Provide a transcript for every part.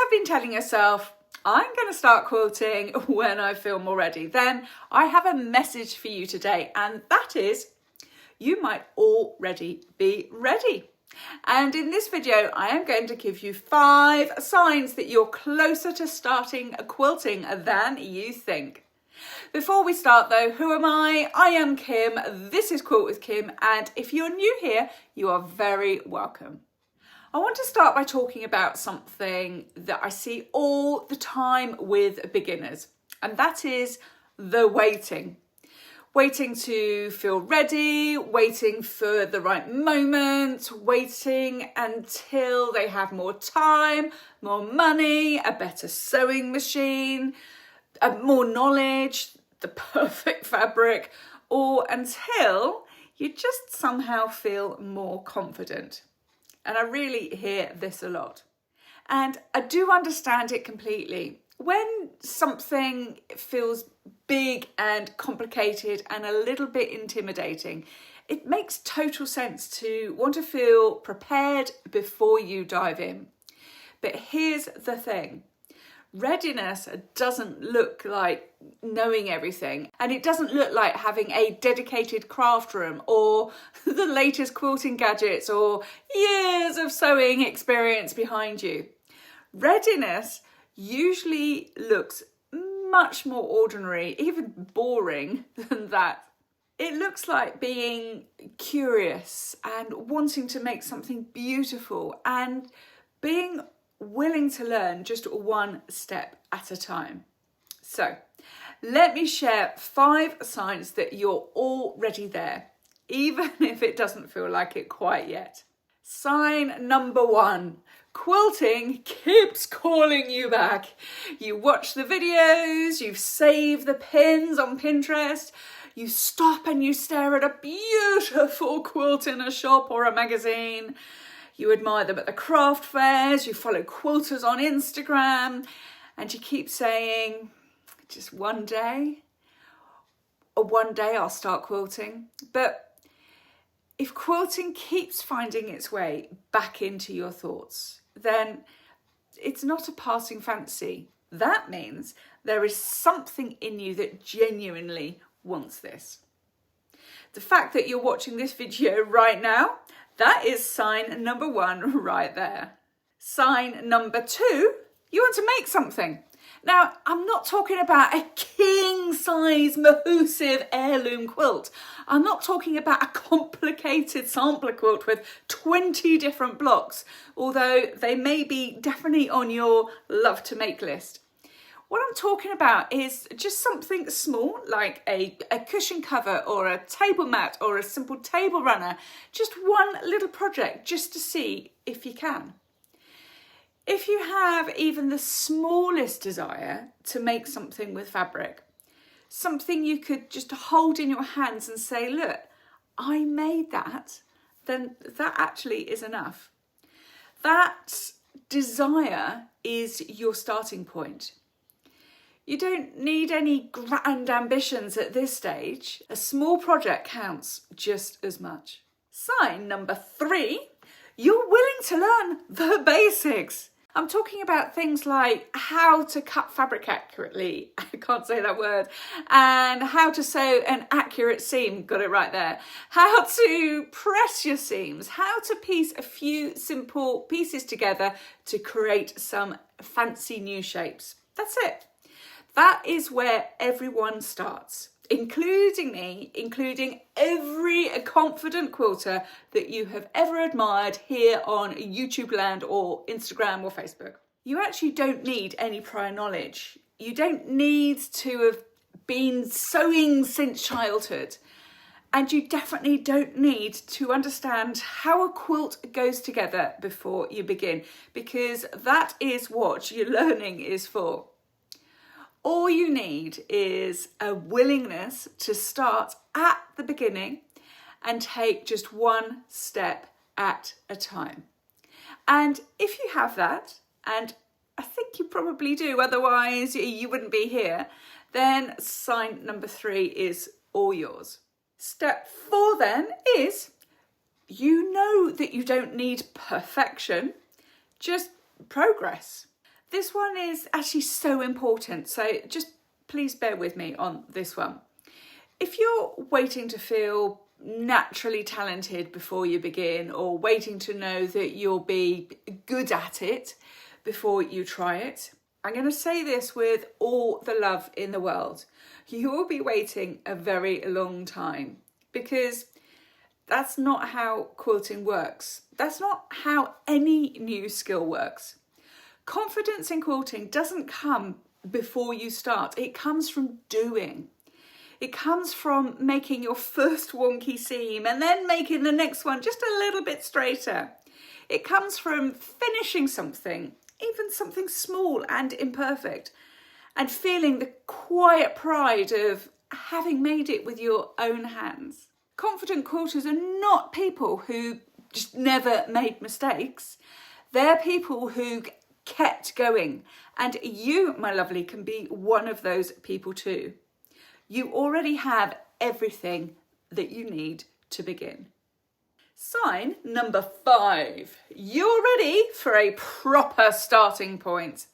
have been telling yourself, I'm going to start quilting when I feel more ready, then I have a message for you today, and that is you might already be ready. And in this video, I am going to give you 5 signs that you're closer to starting quilting than you think. Before we start though, who am I? I am Kim, this is Quilt with Kim, and if you're new here, you are very welcome. I want to start by talking about something that I see all the time with beginners, and that is the waiting. Waiting to feel ready, waiting for the right moment, waiting until they have more time, more money, a better sewing machine, more knowledge, the perfect fabric, or until you just somehow feel more confident. And I really hear this a lot. And I do understand it completely. When something feels big and complicated and a little bit intimidating, it makes total sense to want to feel prepared before you dive in. But here's the thing. Readiness doesn't look like knowing everything, and it doesn't look like having a dedicated craft room or the latest quilting gadgets or years of sewing experience behind you. Readiness usually looks much more ordinary, even boring than that. It looks like being curious and wanting to make something beautiful and being willing to learn just one step at a time. So let me share 5 signs that you're already there, even if it doesn't feel like it quite yet. Sign number 1, quilting keeps calling you back. You watch the videos, you save the pins on Pinterest, you stop and you stare at a beautiful quilt in a shop or a magazine. You admire them at the craft fairs, you follow quilters on Instagram, and you keep saying, just one day, or one day I'll start quilting. But if quilting keeps finding its way back into your thoughts, then it's not a passing fancy. That means there is something in you that genuinely wants this. The fact that you're watching this video right now, that is sign number 1 right there. Sign number 2, you want to make something. Now, I'm not talking about a king-size Mahoosive heirloom quilt. I'm not talking about a complicated sampler quilt with 20 different blocks, although they may be definitely on your love to make list. What I'm talking about is just something small, like a cushion cover or a table mat or a simple table runner. Just one little project just to see if you can. If you have even the smallest desire to make something with fabric, something you could just hold in your hands and say, look, I made that, then that actually is enough. That desire is your starting point. You don't need any grand ambitions at this stage. A small project counts just as much. Sign number 3, you're willing to learn the basics. I'm talking about things like how to cut fabric accurately, I can't say that word, and how to sew an accurate seam, got it right there, how to press your seams, how to piece a few simple pieces together to create some fancy new shapes. That's it. That is where everyone starts, including me, including every confident quilter that you have ever admired here on YouTube land or Instagram or Facebook. You actually don't need any prior knowledge. You don't need to have been sewing since childhood. And you definitely don't need to understand how a quilt goes together before you begin, because that is what your learning is for. All you need is a willingness to start at the beginning and take just one step at a time. And if you have that, and I think you probably do, otherwise you wouldn't be here, then sign number 3 is all yours. Step 4 then is, you know that you don't need perfection, just progress. This one is actually so important, so just please bear with me on this one. If you're waiting to feel naturally talented before you begin, or waiting to know that you'll be good at it before you try it, I'm going to say this with all the love in the world. You will be waiting a very long time, because that's not how quilting works. That's not how any new skill works. Confidence in quilting doesn't come before you start. It comes from doing. It comes from making your first wonky seam and then making the next one just a little bit straighter. It comes from finishing something, even something small and imperfect, and feeling the quiet pride of having made it with your own hands. Confident quilters are not people who just never made mistakes. They're people who kept going. And you, my lovely, can be one of those people too. You already have everything that you need to begin. Sign number 5. You're ready for a proper starting point.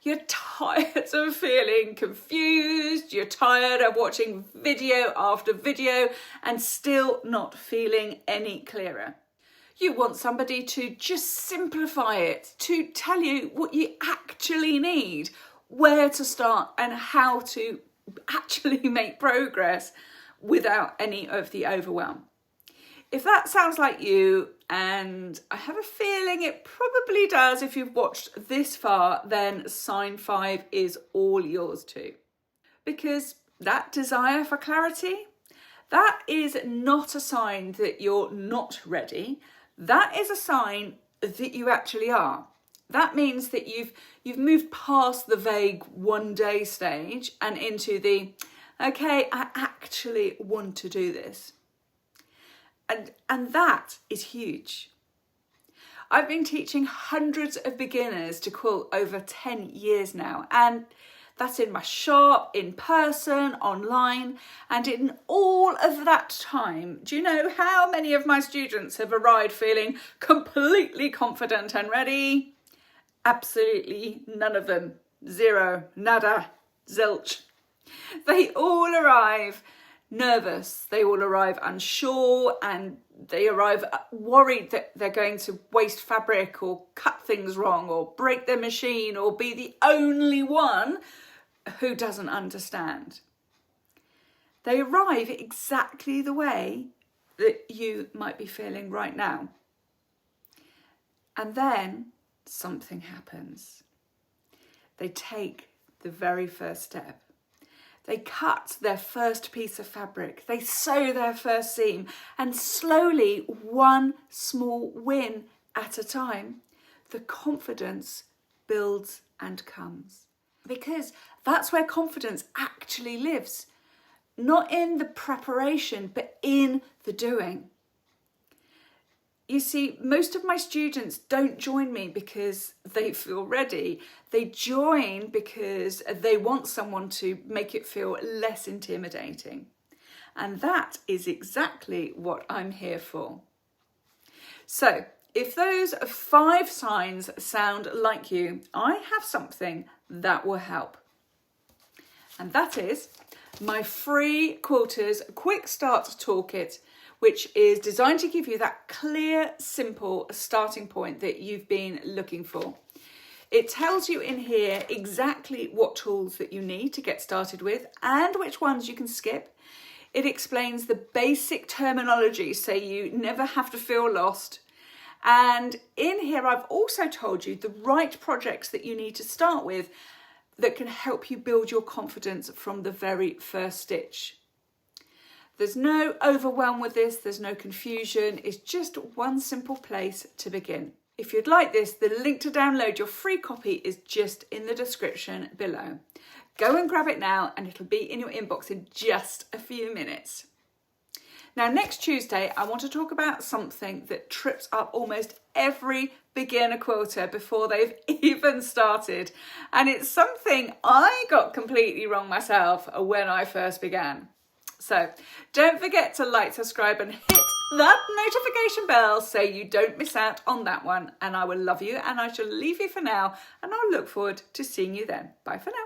You're tired of feeling confused, you're tired of watching video after video and still not feeling any clearer. You want somebody to just simplify it, to tell you what you actually need, where to start and how to actually make progress without any of the overwhelm. If that sounds like you, and I have a feeling it probably does if you've watched this far, then sign 5 is all yours too. Because that desire for clarity, that is not a sign that you're not ready. That is a sign that you actually are. That means that you've moved past the vague one day stage and into the, okay, I actually want to do this. And that is huge. I've been teaching hundreds of beginners to quilt over 10 years now, and that's in my shop, in person, online, and in all of that time, do you know how many of my students have arrived feeling completely confident and ready? Absolutely none of them. Zero, nada, zilch. They all arrive nervous, they all arrive unsure, and they arrive worried that they're going to waste fabric or cut things wrong or break their machine or be the only one who doesn't understand. They arrive exactly the way that you might be feeling right now. And then something happens. They take the very first step. They cut their first piece of fabric, they sew their first seam, and slowly, one small win at a time, the confidence builds and comes. Because that's where confidence actually lives. Not in the preparation, but in the doing. You see, most of my students don't join me because they feel ready. They join because they want someone to make it feel less intimidating. And that is exactly what I'm here for. So, if those 5 signs sound like you, I have something that will help. And that is my free Quilters Quick Start Toolkit, which is designed to give you that clear, simple starting point that you've been looking for. It tells you in here exactly what tools that you need to get started with and which ones you can skip. It explains the basic terminology so you never have to feel lost. And in here, I've also told you the right projects that you need to start with that can help you build your confidence from the very first stitch. There's no overwhelm with this, there's no confusion, it's just one simple place to begin. If you'd like this, the link to download your free copy is just in the description below. Go and grab it now and it'll be in your inbox in just a few minutes. Now, next Tuesday, I want to talk about something that trips up almost every beginner quilter before they've even started. And it's something I got completely wrong myself when I first began. So don't forget to like, subscribe and hit that notification bell so you don't miss out on that one. And I will love you and I shall leave you for now and I'll look forward to seeing you then. Bye for now.